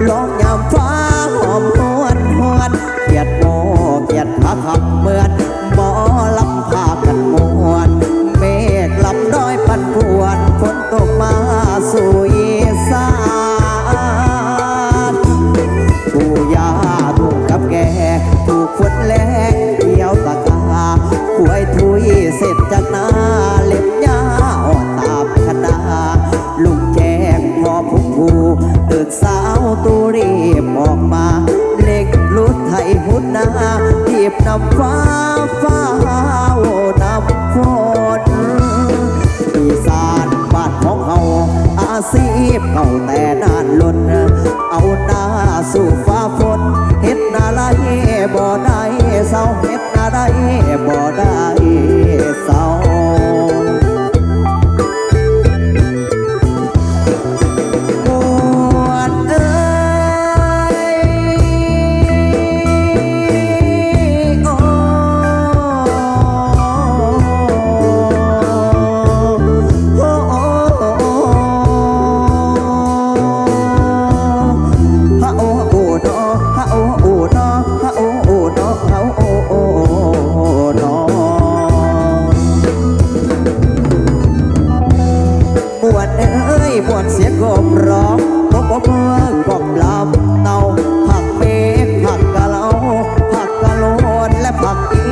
ร้องยามฟ้าหอมหวนหวนเกียดโมเกียดพระขับเหมือนหมอลำพากันมวนเมฆลำน้อยปั่นป่วนฝนตกมาสู่อีสานปู่ย่าถูกกับแกถูกฝนแรงเกี่ยวตะกาหวยทุยเสร็จจากนาเล็บยาอ่อนตามคณาลุงแจ้งพอพุ่งผูตื่นสาวตูรีบออกมาเล็กลุดไทยหุดนาทีบนำฟ้าฟ้าโอนำฝนอีสานบ้านของเฮาอาชีพเก่าแต่นานล้นเอาหน้าสู่ฟ้าฝนเฮ็ดนาไรบ่ได้เศร้าเฮ็ดนาไรบ่ได้เศร้ามวนเสียงกบร้องบกเมื่อกบลำเนาผักเมฆผักกะเหลาผักกะโลนและผักอี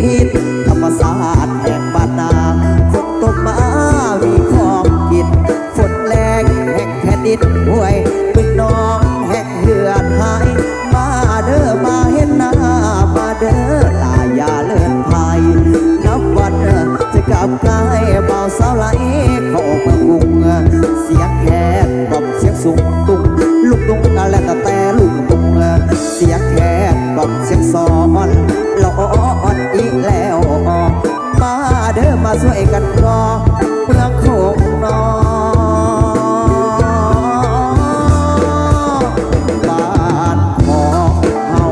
หินธรรมศาสตร์แห่งบ้านนาฝนตกมามีของกินฝนแรงแห่งแผ่นดินห้วยบึงน้องแห่งเหือดหายมาเด้อมาเห็นหน้ามาเด้อลายาเลื่อนพายนับวันจะกลับกายเบาสาวไหลเข้าเมืองกรุงเสียงแค่กับเสียงสูงตุ้งลูกตุ้งกันแล้วแต่ลูกตุ้งเสียงแค่กับเสียงซ้อนละอ่อนอีกแล้วมาเด้อมาช่วยกันรอเมืองโคงนอบ้านของเฮา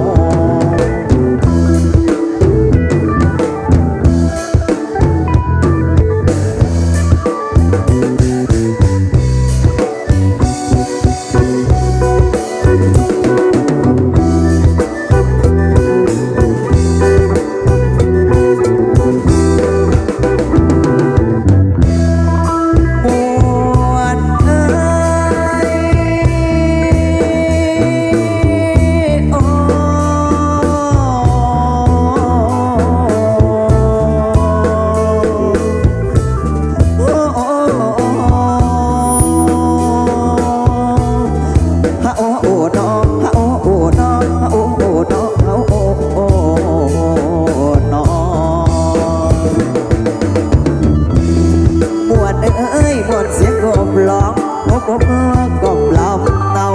มวนเสียงกบร้องบกเมื่อกบลำเนา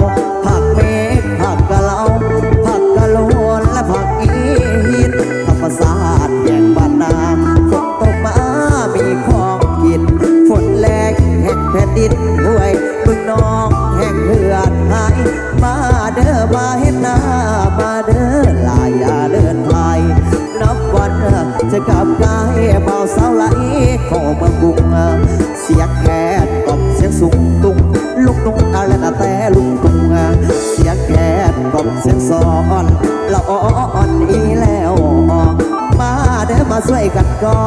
ผักเมฆผักกะเหลาผักกะโลนและผักอีหินธรรมศาสตร์แห่งบ้านนาฝนตกมามีของกินฝนแรงแห่งแผ่นดินห้วยบึงน้องแห่งเหือดหายมาเด้อมาเห็นหน้ามาเด้อลายาเดินไทยนับวันจะกลับกายเบาสาวไหลเข้าเมืองกรุงเสียงแค่กับเสียงสูงตุ้งลูกตุ้งอะไรแต่ลูกตุ้งเสียงแค่กับเสียงซ้อนละอ่อนอีแล้วมาเด้อมาช่วยกันก่อ